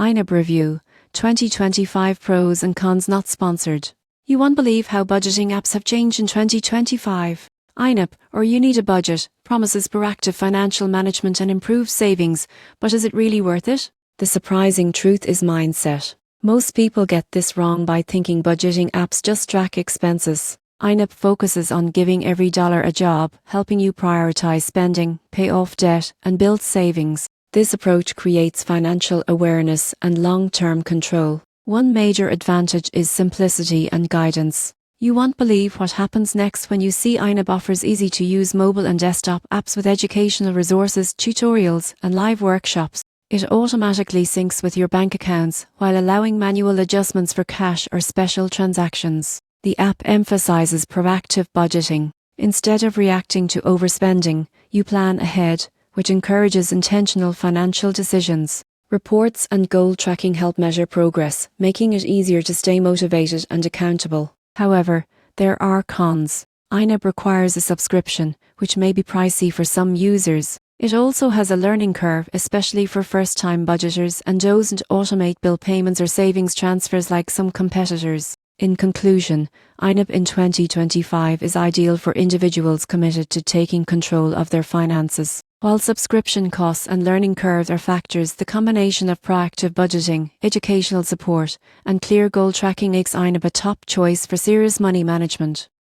INAB Review 2025 Pros and Cons not sponsored. You won't believe how budgeting apps have changed in 2025. INAB, or You Need a Budget, promises proactive financial management and improved savings, but is it really worth it? The surprising truth is mindset. Most people get this wrong by thinking budgeting apps just track expenses. INAB focuses on giving every dollar a job, helping you prioritize spending, pay off debt, and build savings. This approach creates financial awareness and long-term control. One major advantage is simplicity and guidance. You won't believe what happens next when you see INAB offers easy-to-use mobile and desktop apps with educational resources, tutorials, and live workshops. It automatically syncs with your bank accounts while allowing manual adjustments for cash or special transactions. The app emphasizes proactive budgeting. Instead of reacting to overspending, you plan ahead, which encourages intentional financial decisions. Reports and goal tracking help measure progress, making it easier to stay motivated and accountable. However, there are cons. INAB requires a subscription, which may be pricey for some users. It also has a learning curve, especially for first-time budgeters, and doesn't automate bill payments or savings transfers like some competitors. In conclusion, INAB in 2025 is ideal for individuals committed to taking control of their finances. While subscription costs and learning curves are factors, the combination of proactive budgeting, educational support, and clear goal tracking makes INAB a top choice for serious money management.